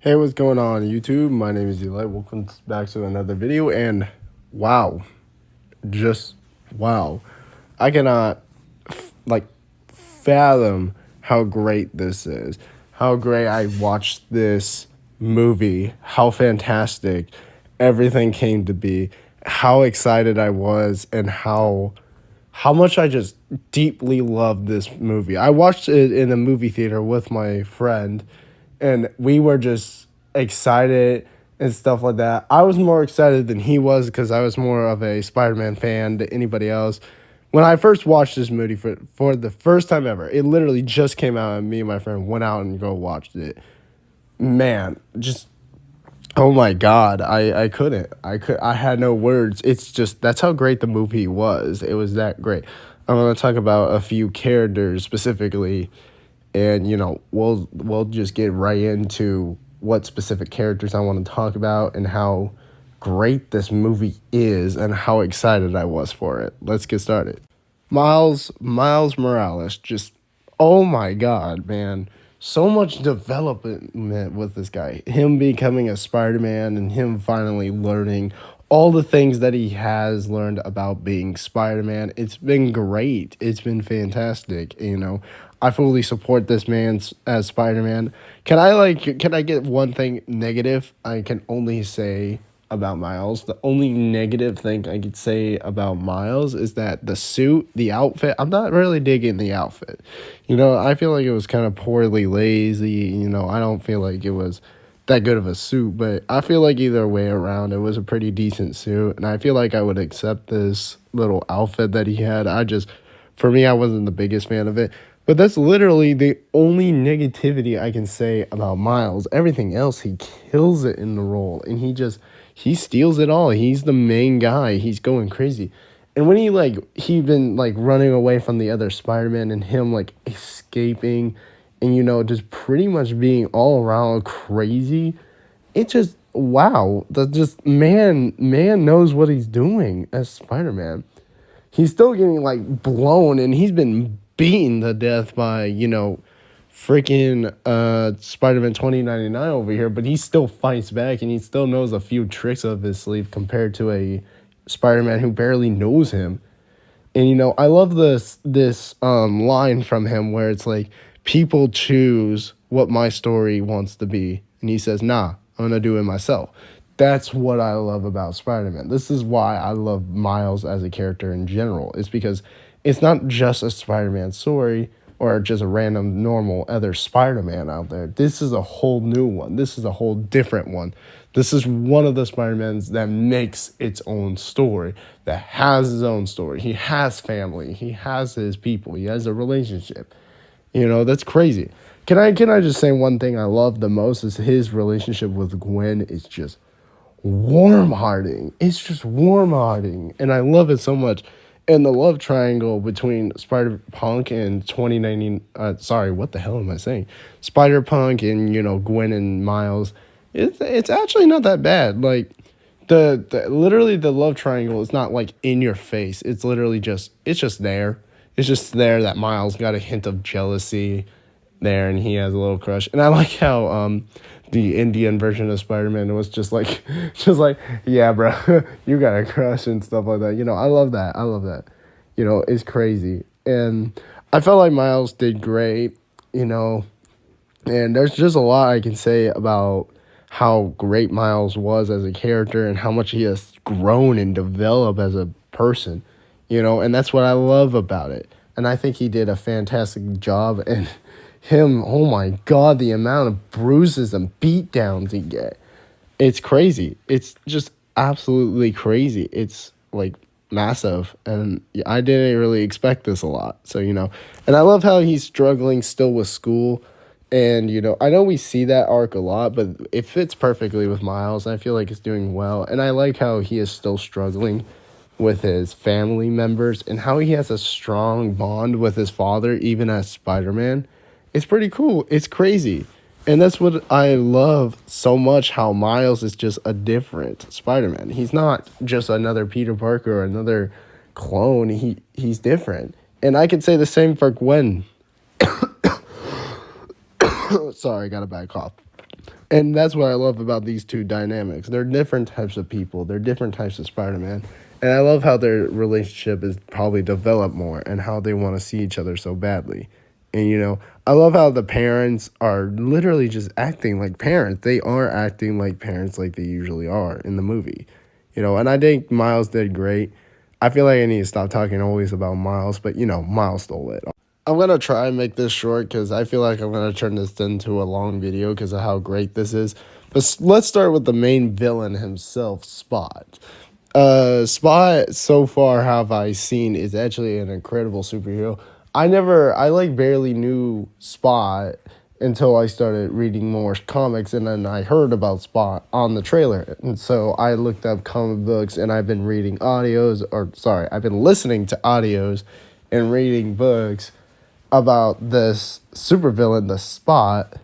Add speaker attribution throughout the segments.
Speaker 1: Hey, what's going on YouTube? My name is Eli. Welcome back to another video. And wow, just wow. I cannot like fathom how great this is. How great I watched this movie. How fantastic everything came to be. How excited I was and how much I just deeply loved this movie. I watched it in a movie theater with my friend, and we were just excited and stuff like that. I was more excited than he was because I was more of a Spider-Man fan than anybody else. When I first watched this movie for the first time ever, it literally just came out, and me and my friend went out and go watched it. Man, just oh my god, I couldn't. I had no words. It's just that's how great the movie was. It was that great. I'm gonna talk about a few characters specifically, and we'll just get right into what specific characters I want to talk about and how great this movie is and how excited I was for it. Let's get started. Miles Morales, just oh my god, man. So much development with this guy. Him becoming a Spider-Man and him finally learning all the things that he has learned about being Spider-Man. It's been great. It's been fantastic. I fully support this man as Spider-Man. Can I get one thing negative? I can only say about Miles. The only negative thing I could say about Miles is that the suit, the outfit, I'm not really digging the outfit. I feel like it was kind of poorly lazy. I don't feel like it was that good of a suit, but I feel like either way around, it was a pretty decent suit, and I feel like I would accept this little outfit that he had. For me, I wasn't the biggest fan of it, but that's literally the only negativity I can say about Miles. Everything else, he kills it in the role, and he steals it all. He's the main guy. He's going crazy. And when he been running away from the other Spider-Man and him escaping and just pretty much being all around crazy, it just wow. That just man knows what he's doing as Spider-Man. He's still getting blown, and he's been beaten to death by freaking Spider-Man 2099 over here, but he still fights back, and he still knows a few tricks up his sleeve compared to a Spider-Man who barely knows him. And I love this line from him where it's like, people choose what my story wants to be, and he says, nah, I'm gonna do it myself. That's what I love about Spider-Man. This is why I love Miles as a character in general. It's because it's not just a Spider-Man story or just a random normal other Spider-Man out there. This is a whole new one. This is a whole different one. This is one of the Spider-Mans that makes its own story, that has his own story. He has family. He has his people. He has a relationship. That's crazy. Can I just say one thing I love the most is his relationship with Gwen is just warm-hearting. It's just warm-hearting, and I love it so much. And the love triangle between Spider-Punk and 2019, sorry, what the hell am I saying? Spider-Punk and, Gwen and Miles, it's actually not that bad. Literally the love triangle is not in your face. It's literally it's just there. It's just there that Miles got a hint of jealousy there, and he has a little crush. And I like how the Indian version of Spider-Man was just like, yeah, bro, you got a crush and stuff like that. I love that. I love that. It's crazy. And I felt like Miles did great, and there's just a lot I can say about how great Miles was as a character and how much he has grown and developed as a person, and that's what I love about it. And I think he did a fantastic job, and him, oh my god, the amount of bruises and beatdowns he get. It's crazy. It's just absolutely crazy. It's massive, and I didn't really expect this a lot. So, and I love how he's struggling still with school. And, I know we see that arc a lot, but it fits perfectly with Miles. I feel like it's doing well. And I like how he is still struggling with his family members and how he has a strong bond with his father, even as Spider-Man. It's pretty cool. It's crazy. And that's what I love so much, how Miles is just a different Spider-Man. He's not just another Peter Parker or another clone. He's different. And I can say the same for Gwen. Sorry, I got a bad cough. And that's what I love about these two dynamics. They're different types of people. They're different types of Spider-Man. And I love how their relationship is probably developed more and how they want to see each other so badly. And I love how the parents are literally just acting like parents. They are acting like parents like they usually are in the movie. And I think Miles did great. I feel like I need to stop talking always about Miles, but Miles stole it. I'm gonna try and make this short because I feel like I'm gonna turn this into a long video because of how great this is. But let's start with the main villain himself, Spot. Spot so far have I seen is actually an incredible superhero. I like barely knew Spot until I started reading more comics, and then I heard about Spot on the trailer, and so I looked up comic books, and I've been reading audios, or sorry, I've been listening to audios and reading books about this supervillain, the Spot,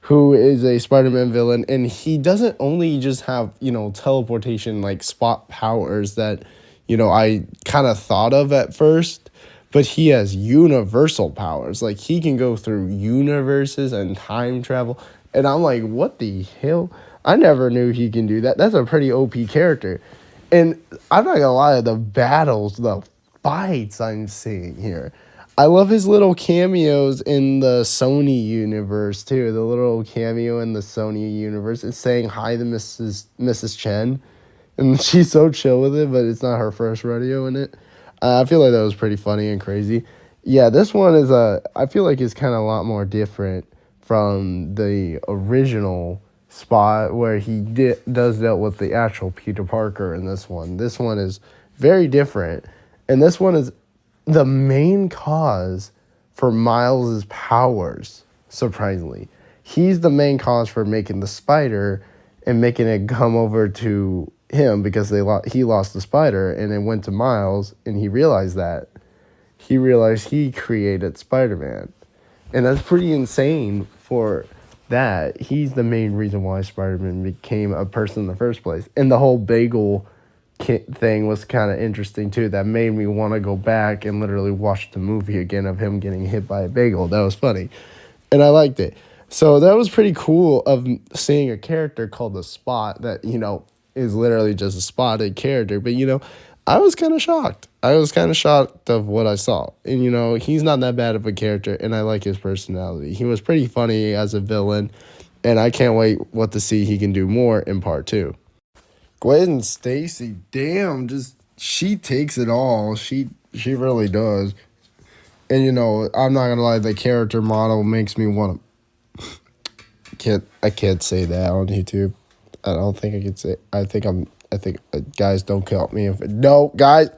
Speaker 1: who is a Spider-Man villain, and he doesn't only just have, teleportation like Spot powers that, I kind of thought of at first, but he has universal powers. Like he can go through universes and time travel. And I'm like, what the hell? I never knew he can do that. That's a pretty OP character. And I'm not gonna lie, the battles, the fights I'm seeing here. I love his little cameos in the Sony universe too. The little cameo in the Sony universe is saying hi to Mrs. Chen, and she's so chill with it, but it's not her first rodeo in it. I feel like that was pretty funny and crazy. Yeah, this one is I feel like it's kind of a lot more different from the original Spot where he does dealt with the actual Peter Parker in this one. This one is very different, and this one is the main cause for Miles's powers. Surprisingly, he's the main cause for making the spider and making it come over to him because he lost the spider and it went to Miles, and he realized he created Spider-Man, and that's pretty insane for that. He's the main reason why Spider-Man became a person in the first place, and the whole bagel thing was kind of interesting too. That made me want to go back and literally watch the movie again of him getting hit by a bagel. That was funny, and I liked it. So that was pretty cool of seeing a character called the Spot that is literally just a spotted character. But I was kind of shocked. I was kind of shocked of what I saw, and he's not that bad of a character, and I like his personality. He was pretty funny as a villain, and I can't wait what to see he can do more in part 2. Gwen Stacy, damn, just she takes it all. She really does. And I'm not gonna lie, the character model makes me want to. I can't say that on YouTube. I don't think I can say. I think guys, don't kill me if no guys.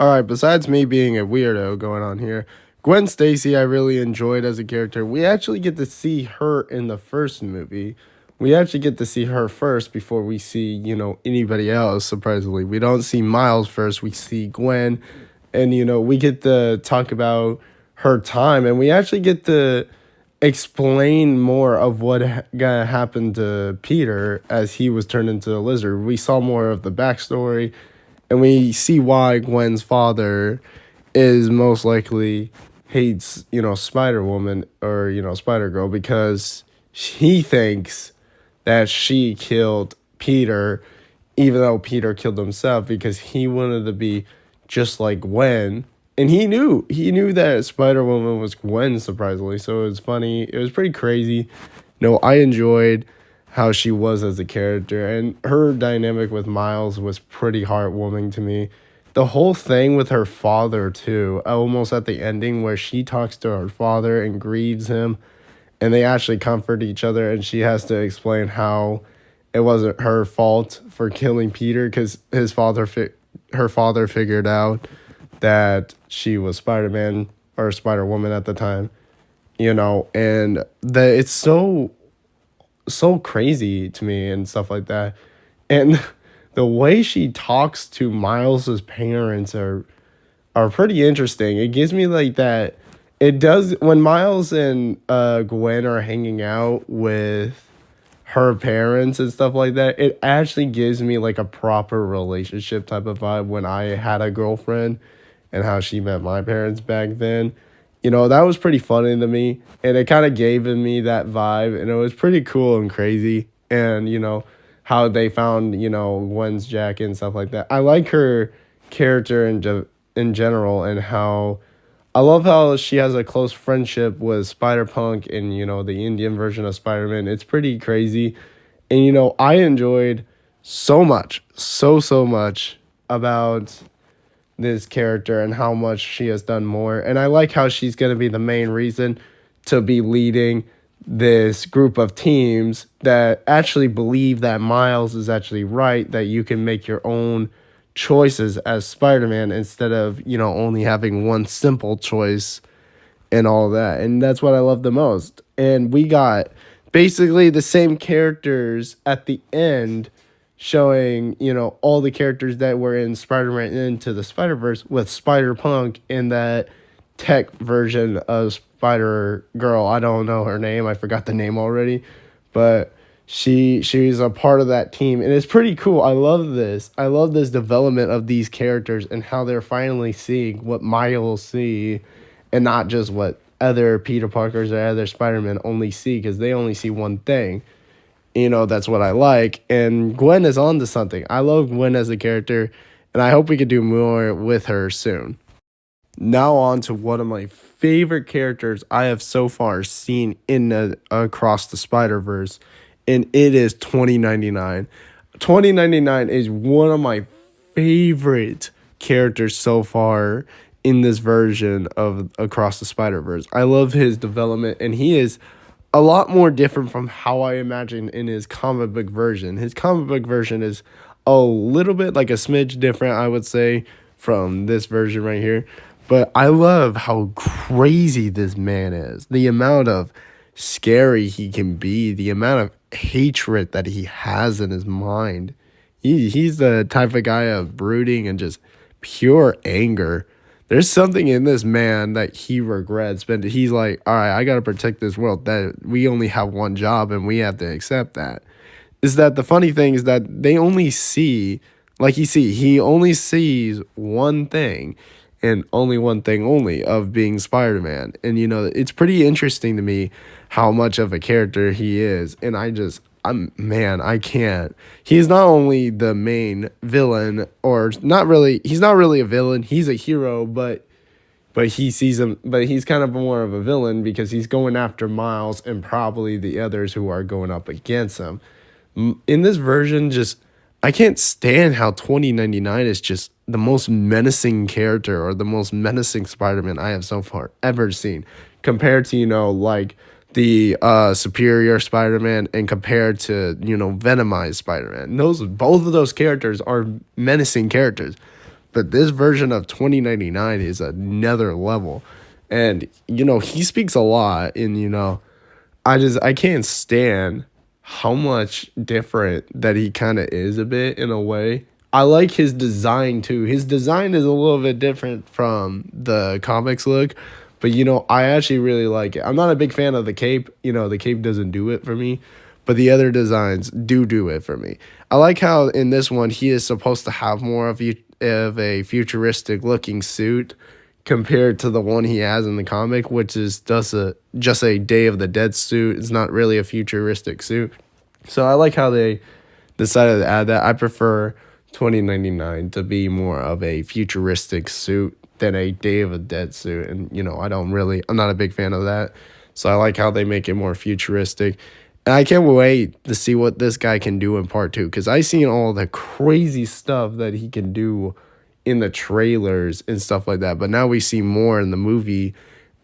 Speaker 1: All right. Besides me being a weirdo going on here, Gwen Stacy I really enjoyed as a character. We actually get to see her in the first movie. We actually get to see her first before we see, anybody else, surprisingly. We don't see Miles first, we see Gwen. And, we get to talk about her time, and we actually get to explain more of what happened to Peter as he was turned into a lizard. We saw more of the backstory, and we see why Gwen's father is most likely hates, Spider-Woman or, Spider-Girl, because he thinks that she killed Peter, even though Peter killed himself, because he wanted to be just like Gwen. And he knew that Spider-Woman was Gwen, surprisingly. So it was funny. It was pretty crazy. I enjoyed how she was as a character, and her dynamic with Miles was pretty heartwarming to me. The whole thing with her father, too, almost at the ending where she talks to her father and grieves him, and they actually comfort each other, and she has to explain how it wasn't her fault for killing Peter because her father figured out that she was Spider-Man or Spider-Woman at the time, and that it's so crazy to me and stuff like that. And the way she talks to Miles's parents are pretty interesting. It gives me like that. It does when Miles and Gwen are hanging out with her parents and stuff like that. It actually gives me like a proper relationship type of vibe when I had a girlfriend and how she met my parents back then. that was pretty funny to me, and it kind of gave me that vibe, and it was pretty cool and crazy. And how they found Gwen's jacket and stuff like that. I like her character in general, and how I love how she has a close friendship with Spider Punk and the Indian version of Spider Man. It's pretty crazy, and I enjoyed so much, so much about this character and how much she has done more. And I like how she's going to be the main reason to be leading this group of teams that actually believe that Miles is actually right, that you can make your own choices as Spider-Man instead of, only having one simple choice and all that. And that's what I love the most. And we got basically the same characters at the end, showing, all the characters that were in Spider-Man Into the Spider-Verse with Spider-Punk in that tech version of Spider-Girl. I don't know her name. I forgot the name already. But she's a part of that team. And it's pretty cool. I love this. I love this development of these characters and how they're finally seeing what Miles see, and not just what other Peter Parkers or other Spider-Man only see, because they only see one thing. That's what I like. And Gwen is on to something. I love Gwen as a character, and I hope we could do more with her soon. Now on to one of my favorite characters I have so far seen in Across the Spider-Verse, and it is 2099. 2099 is one of my favorite characters so far in this version of Across the Spider-Verse. I love his development, and he is a lot more different from how I imagined in his comic book version. His comic book version is a little bit like a smidge different, I would say, from this version right here. But I love how crazy this man is. The amount of scary he can be, the amount of hatred that he has in his mind. He's the type of guy of brooding and just pure anger. There's something in this man that he regrets, but he's like, all right, I got to protect this world. That we only have one job and we have to accept that. Is that the funny thing is that they only see, like he only sees one thing, and only one thing only, of being Spider-Man. And, it's pretty interesting to me how much of a character he is. And I can't. He's not only the main villain, or not really, he's not really a villain. He's a hero, but he sees him, but he's kind of more of a villain because he's going after Miles and probably the others who are going up against him. In this version, I can't stand how 2099 is just the most menacing character, or the most menacing Spider-Man I have so far ever seen, compared to, like the Superior Spider-Man, and compared to, Venomized Spider-Man. Both of those characters are menacing characters. But this version of 2099 is another level. And, he speaks a lot, and, I can't stand how much different that he kind of is a bit, in a way. I like his design too. His design is a little bit different from the comics look, but I actually really like it. I'm not a big fan of the cape. The cape doesn't do it for me, but the other designs do it for me. I like how in this one he is supposed to have more of a futuristic looking suit compared to the one he has in the comic, which is just a Day of the Dead suit. It's not really a futuristic suit. So I like how they decided to add that. I prefer 2099 to be more of a futuristic suit than a Day of the Dead suit. And, I'm not a big fan of that. So I like how they make it more futuristic. And I can't wait to see what this guy can do in part 2, because I seen all the crazy stuff that he can do in the trailers and stuff like that. But now we see more in the movie,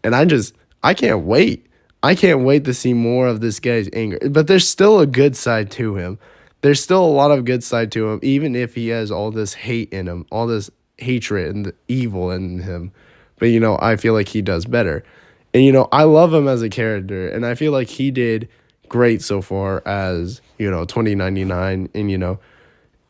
Speaker 1: and I can't wait. I can't wait to see more of this guy's anger. But there's still a good side to him. There's still a lot of good side to him, even if he has all this hate in him, all this hatred and the evil in him. But, I feel like he does better. And, I love him as a character, and I feel like he did great so far as, 2099.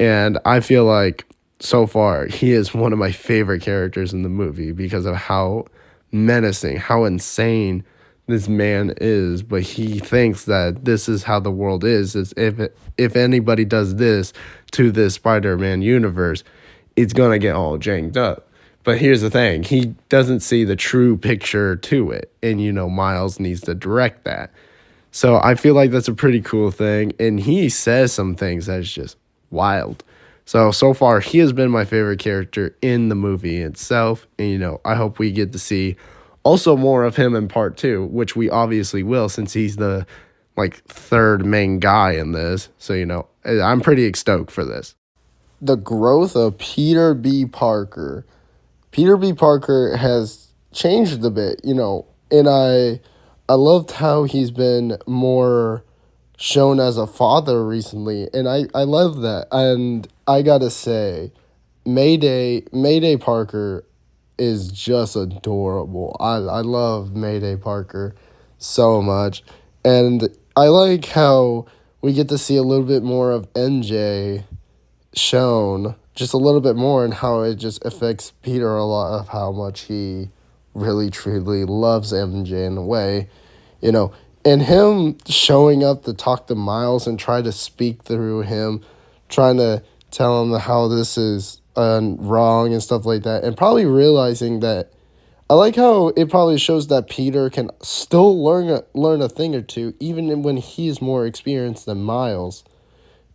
Speaker 1: And I feel like so far he is one of my favorite characters in the movie because of how menacing, how insane this man is. But he thinks that this is how the world is if anybody does this to this Spider-Man universe, it's gonna get all janked up. But here's the thing, he doesn't see the true picture to it. And, Miles needs to direct that. So I feel like that's a pretty cool thing. And he says some things that's just wild. So far, he has been my favorite character in the movie itself. And, I hope we get to see also more of him in part two, which we obviously will since he's the third main guy in this. So, I'm pretty stoked for this. The growth of Peter B. Parker. Peter B. Parker has changed a bit, and I loved how he's been more shown as a father recently, and I love that. And I gotta say, Mayday Parker is just adorable. I love Mayday Parker so much, and I like how we get to see a little bit more of MJ shown just a little bit more and how it just affects Peter a lot of how much he really truly loves MJ in a way, and him showing up to talk to Miles and try to speak through him, trying to tell him how this is wrong and stuff like that, and probably realizing that I like how it probably shows that Peter can still learn a thing or two even when he's more experienced than Miles.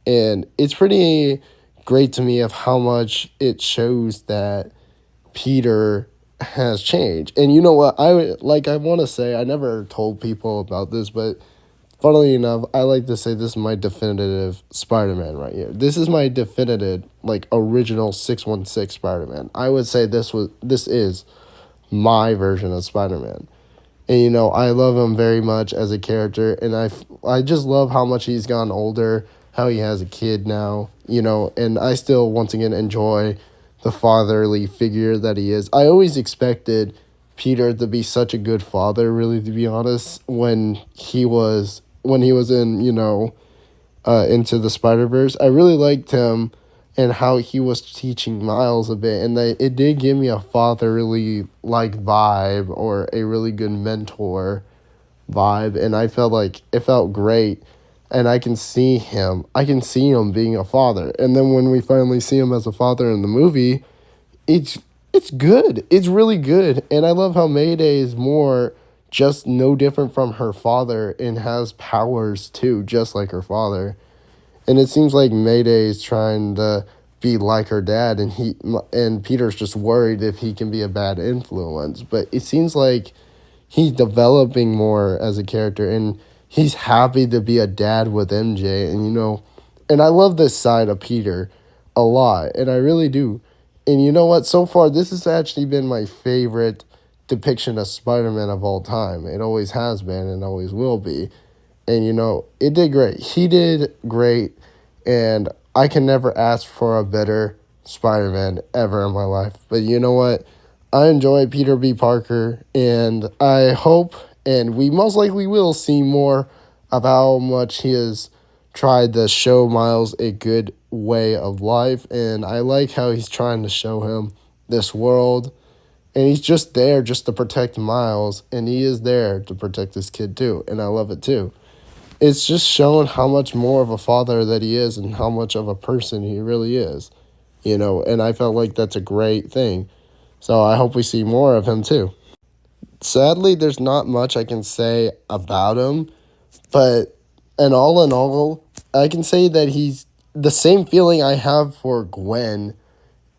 Speaker 1: And it's pretty great to me of how much it shows that Peter has changed. And you know what? I want to say, I never told people about this, but funnily enough, I like to say this is my definitive Spider-Man right here. This is my definitive, original 616 Spider-Man. I would say this is my version of Spider-Man. And, I love him very much as a character, and I just love how much he's gotten older, how he has a kid now, and I still, once again, enjoy the fatherly figure that he is. I always expected Peter to be such a good father, really, to be honest, when he was in, Into the Spider-Verse. I really liked him and how he was teaching Miles a bit, and it did give me a fatherly vibe or a really good mentor vibe, and I felt like it felt great, and I can see him being a father. And then when we finally see him as a father in the movie, it's good. It's really good, and I love how Mayday is more just no different from her father and has powers too, just like her father. And it seems like Mayday is trying to be like her dad, and Peter's just worried if he can be a bad influence. But it seems like he's developing more as a character, and he's happy to be a dad with MJ. And I love this side of Peter a lot, and I really do. And you know what? So far, this has actually been my favorite depiction of Spider-Man of all time. It always has been and always will be. And, it did great. He did great. And I can never ask for a better Spider-Man ever in my life. But you know what? I enjoy Peter B. Parker. And I hope, and we most likely will see more of how much he has tried to show Miles a good way of life. And I like how he's trying to show him this world. And he's just there just to protect Miles. And he is there to protect this kid too. And I love it too. It's just showing how much more of a father that he is and how much of a person he really is, and I felt like that's a great thing. So I hope we see more of him too. Sadly, there's not much I can say about him, but in all, I can say that he's the same feeling I have for Gwen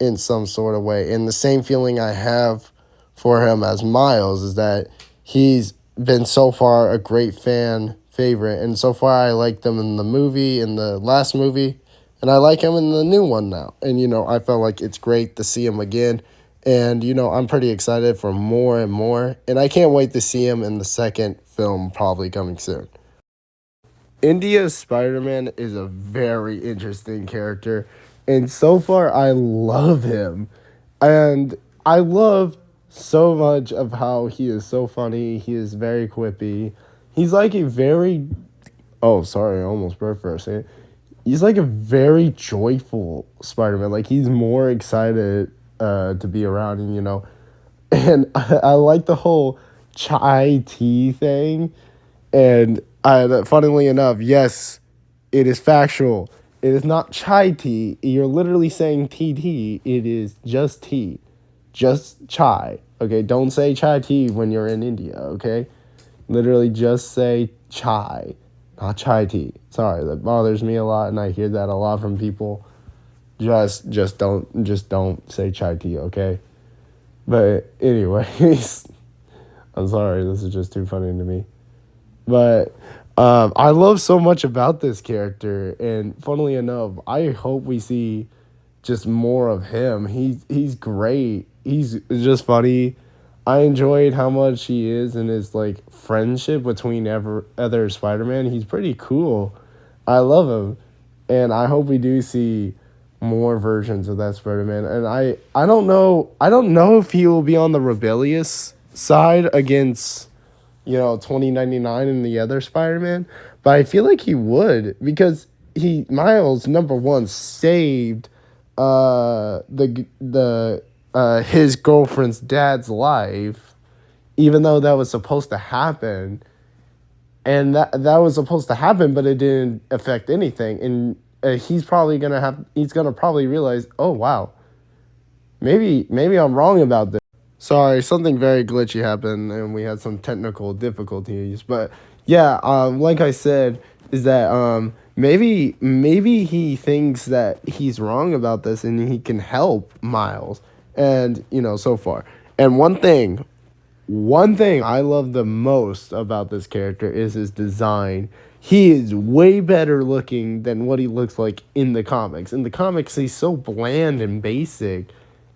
Speaker 1: in some sort of way. And the same feeling I have for him as Miles is that he's been so far a great fan favorite. And so far I liked him in the last movie. And I like him in the new one now. And, I felt like it's great to see him again. And, I'm pretty excited for more and more. And I can't wait to see him in the second film probably coming soon. India's Spider-Man is a very interesting character. And so far, I love him. And I love so much of how he is so funny. He is very quippy. He's like a very... Oh, sorry, I almost burped for a second. He's like a very joyful Spider-Man. He's more excited to be around, and I like the whole chai tea thing. And funnily enough, yes, it is factual. It is not chai tea. You're literally saying TT. It is just tea. Just chai. Okay, don't say chai tea when you're in India. Okay, literally just say chai, not chai tea. Sorry, that bothers me a lot, and I hear that a lot from people. Just don't say chai tea. Okay, but anyways, I'm sorry. This is just too funny to me. But I love so much about this character, and funnily enough, I hope we see just more of him. He's great. He's just funny. I enjoyed how much he is in his like friendship between other Spider-Man. He's pretty cool. I love him, and I hope we do see more versions of that Spider-Man. And I don't know. I don't know if he will be on the rebellious side against 2099 and the other Spider-Man, but I feel like he would because he Miles number one saved the his girlfriend's dad's life, even though that was supposed to happen, and that was supposed to happen, but it didn't affect anything, and he's gonna probably realize, oh wow, maybe I'm wrong about this. Sorry, something very glitchy happened, and we had some technical difficulties. But yeah, like I said, is that maybe he thinks that he's wrong about this, and he can help Miles, and so far. And one thing I love the most about this character is his design. He is way better looking than what he looks like in the comics. In the comics, he's so bland and basic.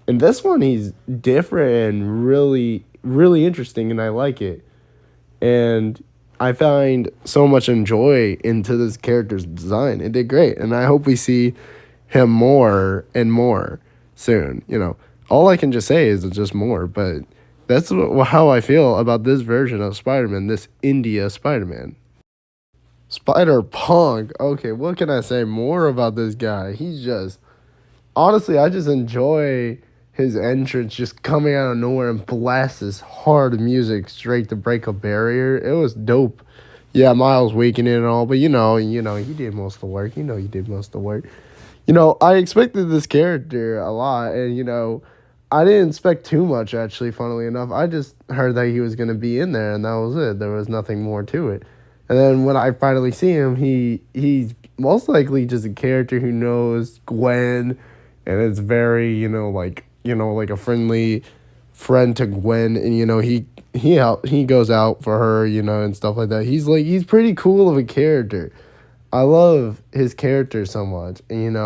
Speaker 1: In this one, he's different and really, really interesting, and I like it. And I find so much enjoy into this character's design. It did great, and I hope we see him more and more soon. All I can just say is just more, but that's how I feel about this version of Spider-Man, this India Spider-Man. Spider-Punk. Okay, what can I say more about this guy? He's just honestly, I just enjoy his entrance just coming out of nowhere and blast this hard music straight to break a barrier. It was dope. Yeah, Miles weakening and all, but he did most of the work. He did most of the work. I expected this character a lot, and I didn't expect too much actually, funnily enough. I just heard that he was gonna be in there and that was it. There was nothing more to it. And then when I finally see him, he's most likely just a character who knows Gwen, and it's very like a friendly friend to Gwen, and he goes out for her, and stuff like that. He's pretty cool of a character. I love his character so much, and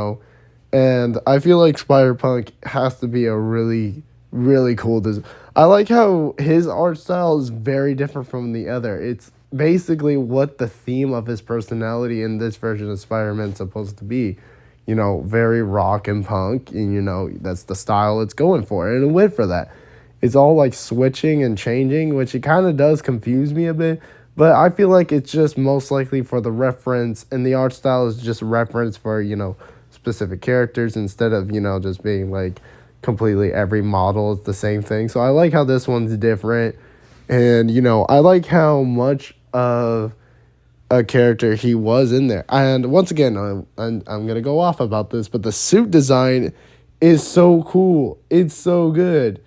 Speaker 1: I feel like Spider Punk has to be a really really cool design. I like how his art style is very different from the other. It's basically what the theme of his personality in this version of Spider-Man is supposed to be. Very rock and punk, and that's the style it's going for, and it went for that. It's all like switching and changing, which it kind of does confuse me a bit, but I feel like it's just most likely for the reference, and the art style is just reference for specific characters instead of just being like completely every model is the same thing. So I like how this one's different, and I like how much of a character he was in there. And once again, I'm gonna go off about this, but the suit design is so cool. It's so good.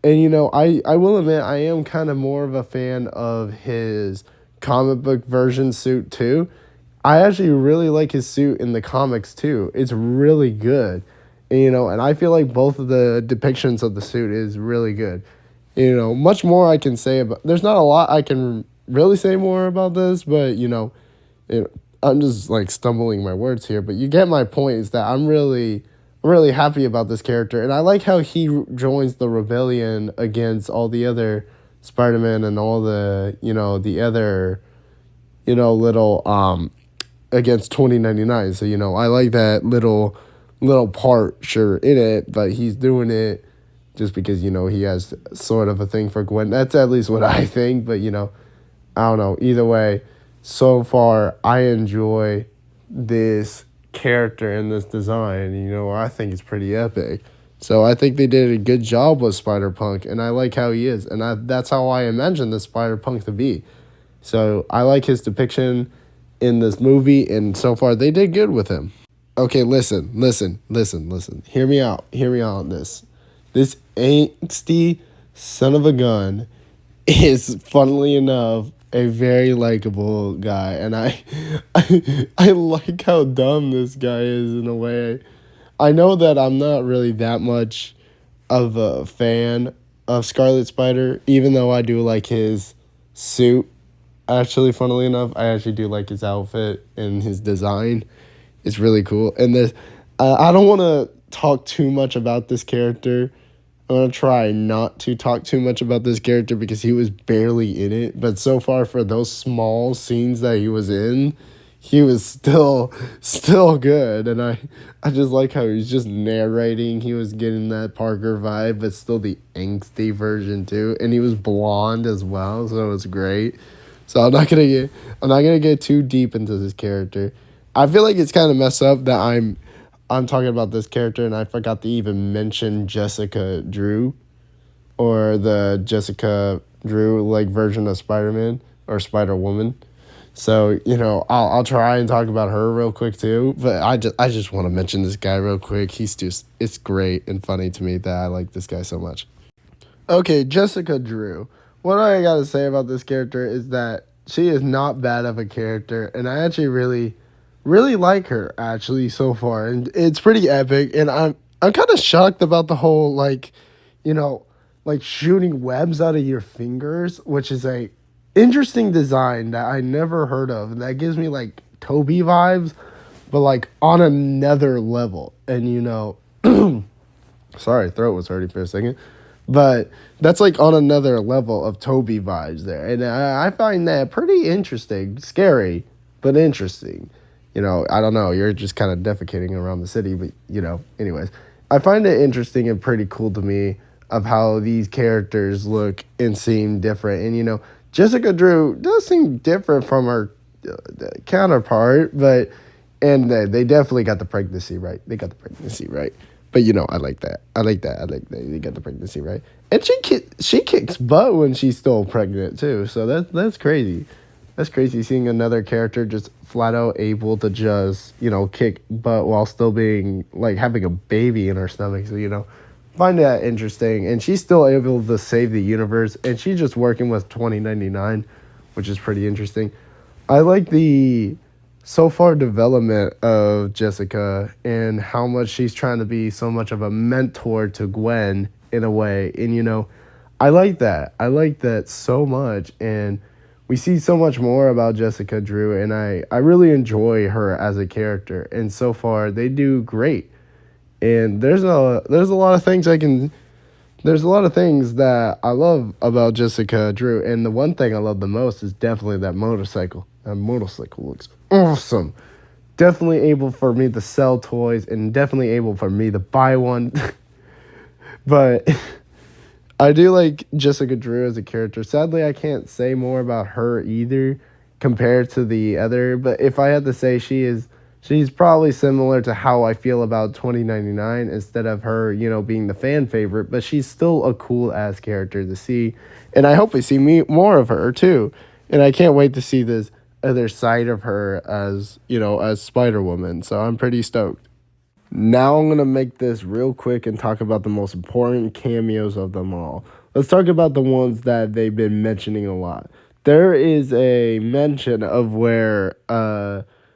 Speaker 1: And I will admit I am kind of more of a fan of his comic book version suit too. I actually really like his suit in the comics too. It's really good. And I feel like both of the depictions of the suit is really good. Much more I can say about. There's not a lot I can really say more about this, but I'm just like stumbling my words here. But you get my point. Is that I'm really happy about this character, and I like how he joins the rebellion against all the other Spider-Man and all the the other little against 2099. So I like that little part sure in it, but he's doing it just because he has sort of a thing for Gwen. That's at least what I think, but I don't know. Either way, so far I enjoy this character and this design. I think it's pretty epic. So I think they did a good job with Spider-Punk, and I like how he is, and that's how I imagine the Spider-Punk to be. So I like his depiction in this movie, and so far they did good with him. Okay, listen. Hear me out on this. this angsty son of a gun is, funnily enough, a very likable guy, and I like how dumb this guy is in a way. I know that I'm not really that much of a fan of Scarlet Spider, even though I do like his suit. Actually, funnily enough, I actually do like his outfit and his design. It's really cool. And this, I don't want to talk too much about this character. I'm gonna try not to talk too much about this character because he was barely in it. But so far, for those small scenes that he was in, he was still good. And I just like how he's just narrating. He was getting that Parker vibe, but still the angsty version too. And he was blonde as well, so it was great. So I'm not gonna get too deep into this character. I feel like it's kind of messed up that I'm talking about this character and I forgot to even mention Jessica Drew, or the Jessica Drew like version of Spider-Man or Spider-Woman. So, I'll try and talk about her real quick too, but I just want to mention this guy real quick. It's great and funny to me that I like this guy so much. Okay, Jessica Drew. What I gotta say about this character is that she is not bad of a character, and I actually really like her actually so far, and it's pretty epic. And I'm kind of shocked about the whole you know, like shooting webs out of your fingers, which is a interesting design that I never heard of, and that gives me like Toby vibes, but like on another level. And sorry, throat was hurting for a second. But that's like on another level of Toby vibes there. And I find that pretty interesting. Scary, but interesting. I don't know. You're just kind of defecating around the city. But, anyways. I find it interesting and pretty cool to me of how these characters look and seem different. And, Jessica Drew does seem different from her counterpart. And they definitely got the pregnancy right. They got the pregnancy right. But I like that. I like that. They got the pregnancy right, and she kicks butt when she's still pregnant too. So that's crazy. That's crazy seeing another character just flat out able to just kick butt while still being like having a baby in her stomach. So find that interesting, and she's still able to save the universe, and she's just working with 2099, which is pretty interesting. I like the so far development of Jessica and how much she's trying to be so much of a mentor to Gwen in a way. And I like that. I like that so much. And we see so much more about Jessica Drew, and I really enjoy her as a character. And so far they do great. And there's a lot of things there's a lot of things that I love about Jessica Drew, and the one thing I love the most is definitely that motorcycle. That motorcycle looks awesome. Definitely able for me to sell toys, and definitely able for me to buy one. But I do like Jessica Drew as a character. Sadly, I can't say more about her either compared to the other. But if I had to say, she's probably similar to how I feel about 2099 instead of her, being the fan favorite. But she's still a cool ass character to see, and I hope we see more of her too. And I can't wait to see this other side of her as as Spider-Woman. So I'm pretty stoked. Now I'm gonna make this real quick and talk about the most important cameos of them all. Let's talk about the ones that they've been mentioning a lot. There is a mention of where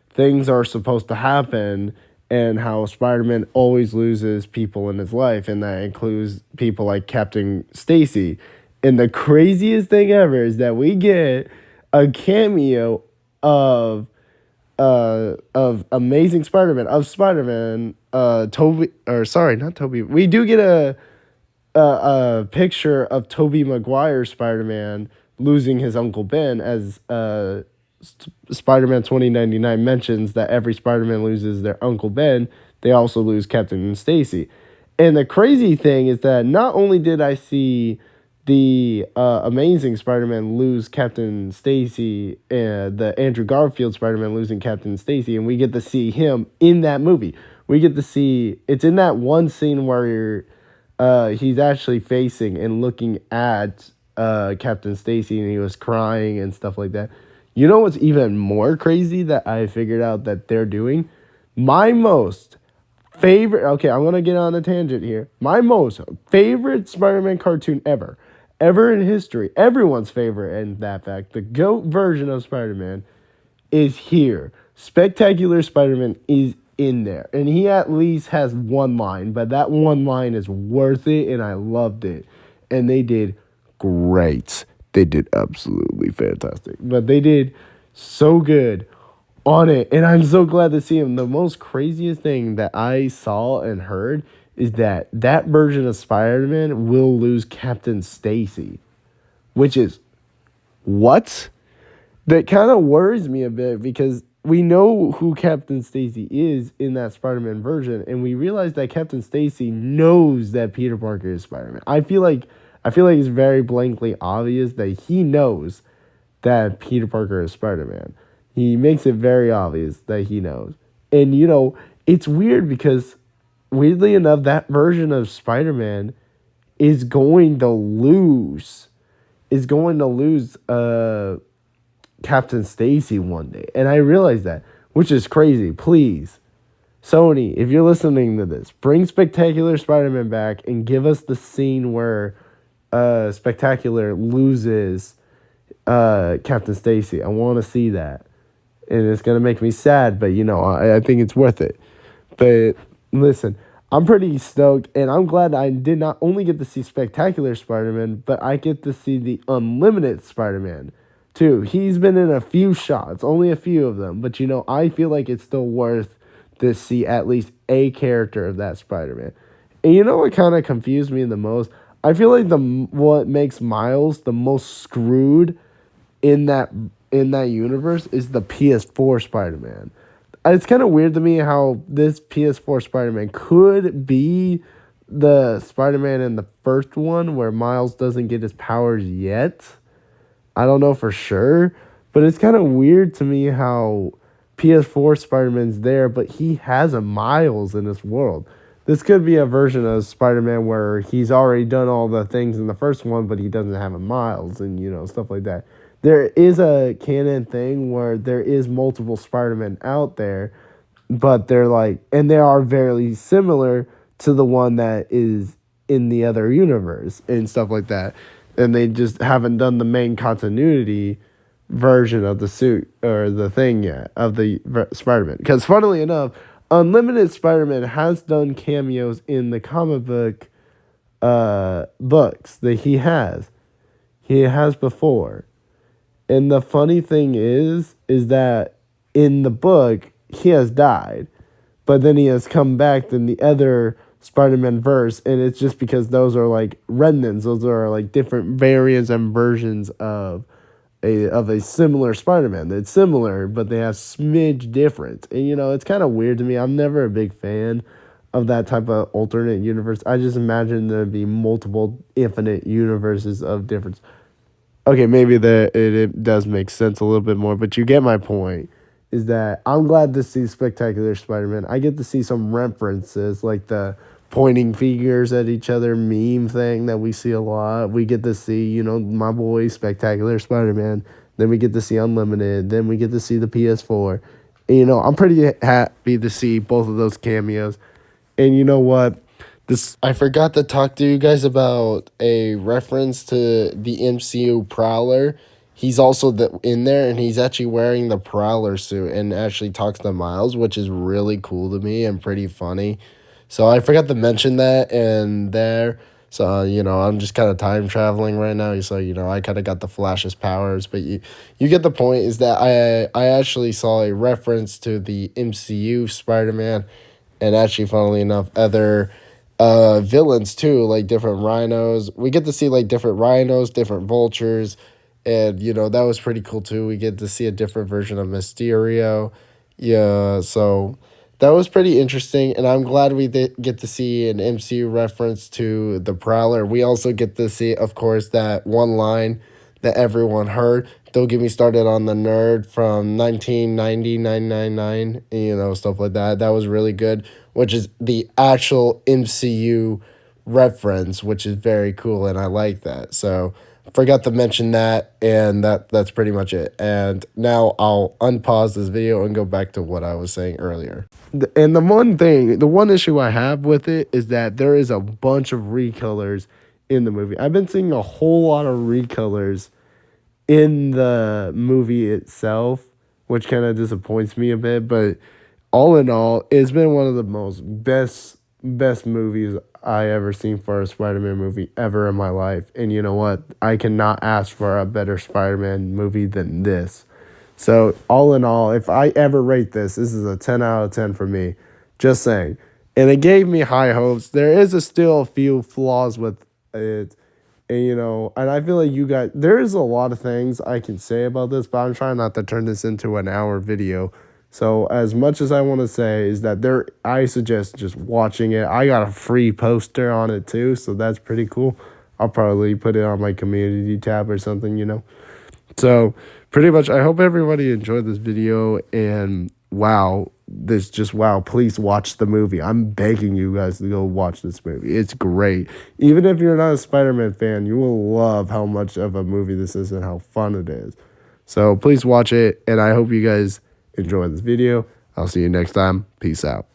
Speaker 1: things are supposed to happen and how Spider-Man always loses people in his life, and that includes people like Captain Stacy. And the craziest thing ever is that we get a cameo of Amazing Spider-Man, Toby, or sorry, not Toby. We do get a picture of Tobey Maguire Spider-Man losing his Uncle Ben, as Spider-Man 2099 mentions that every Spider-Man loses their Uncle Ben, they also lose Captain Stacy. And the crazy thing is that not only did I see the Amazing Spider-Man lose Captain Stacy, the Andrew Garfield Spider-Man losing Captain Stacy, and we get to see him in that movie. We get to see, it's in that one scene where he's actually facing and looking at Captain Stacy, and he was crying and stuff like that. You know what's even more crazy that I figured out that they're doing? My most favorite. Okay, I'm gonna get on a tangent here. My most favorite Spider-Man cartoon ever in history. Everyone's favorite, in that fact, the GOAT version of Spider-Man is here. Spectacular Spider-Man is in there, and he at least has one line, but that one line is worth it, and I loved it. And they did great. They did absolutely fantastic, but they did so good on it, and I'm so glad to see him. The most craziest thing that I saw and heard is that that version of Spider-Man will lose Captain Stacy, which is what? That kind of worries me a bit because we know who Captain Stacy is in that Spider-Man version, and we realize that Captain Stacy knows that Peter Parker is Spider-Man. I feel like it's very blankly obvious that he knows that Peter Parker is Spider-Man. He makes it very obvious that he knows. And it's weird because weirdly enough, that version of Spider-Man is going to lose Captain Stacy one day. And I realize that, which is crazy. Please, Sony, if you're listening to this, bring Spectacular Spider-Man back and give us the scene where Spectacular loses Captain Stacy. I want to see that. And it's going to make me sad, but I think it's worth it. But listen, I'm pretty stoked, and I'm glad I did not only get to see Spectacular Spider-Man, but I get to see the Unlimited Spider-Man too. He's been in a few shots, only a few of them, but I feel like it's still worth to see at least a character of that Spider-Man. And what kind of confused me the most? I feel like what makes Miles the most screwed in that universe is the PS4 Spider-Man. It's kind of weird to me how this PS4 Spider-Man could be the Spider-Man in the first one where Miles doesn't get his powers yet. I don't know for sure, but it's kind of weird to me how PS4 Spider-Man's there, but he has a Miles in this world. This could be a version of Spider-Man where he's already done all the things in the first one, but he doesn't have a Miles and, stuff like that. There is a canon thing where there is multiple Spider-Man out there, but and they are very similar to the one that is in the other universe and stuff like that. And they just haven't done the main continuity version of the suit or the thing yet of the Spider-Man. Because funnily enough, Unlimited Spider-Man has done cameos in the comic book books that he has. He has before. And the funny thing is that in the book, he has died. But then he has come back in the other Spider-Man verse. And it's just because those are like remnants. Those are like different variants and versions of a similar Spider-Man. That's similar, but they have smidge different. And, it's kind of weird to me. I'm never a big fan of that type of alternate universe. I just imagine there'd be multiple infinite universes of difference. Okay, maybe it does make sense a little bit more, but you get my point. Is that I'm glad to see Spectacular Spider-Man. I get to see some references, like the pointing fingers at each other meme thing that we see a lot. We get to see, my boy Spectacular Spider-Man. Then we get to see Unlimited. Then we get to see the PS4. And, I'm pretty happy to see both of those cameos. And you know what? I forgot to talk to you guys about a reference to the MCU Prowler. He's also in there, and he's actually wearing the Prowler suit and actually talks to Miles, which is really cool to me and pretty funny. So I forgot to mention that in there. So, I'm just kind of time traveling right now. So, I kind of got the Flash's powers. But you get the point is that I actually saw a reference to the MCU Spider-Man. And actually, funnily enough, other villains too, like different rhinos. We get to see like different rhinos, different vultures. And, that was pretty cool too. We get to see a different version of Mysterio. Yeah, so that was pretty interesting, and I'm glad we did get to see an MCU reference to the Prowler. We also get to see, of course, that one line that everyone heard. Don't get me started on the nerd from 1999, stuff like that. That was really good, which is the actual MCU reference, which is very cool, and I like that. So, forgot to mention that, and that's pretty much it. And now I'll unpause this video and go back to what I was saying earlier. And the one issue I have with it is that there is a bunch of recolors in the movie. I've been seeing a whole lot of recolors in the movie itself, which kind of disappoints me a bit. But all in all, it's been one of the best movies I ever seen for a Spider-Man movie ever in my life. And you know what? I cannot ask for a better Spider-Man movie than this. So all in all, if I ever rate this is a 10 out of 10 for me. Just saying. And it gave me high hopes. There is still a few flaws with it. And, and I feel like there is a lot of things I can say about this, but I'm trying not to turn this into an hour video. So as much as I want to say is that I suggest just watching it. I got a free poster on it too, so that's pretty cool. I'll probably put it on my community tab or something. So pretty much, I hope everybody enjoyed this video, and wow, please watch the movie. I'm begging you guys to go watch this movie. It's great. Even if you're not a Spider-Man fan, you will love how much of a movie this is and how fun it is. So please watch it, and I hope you guys enjoy this video. I'll see you next time. Peace out.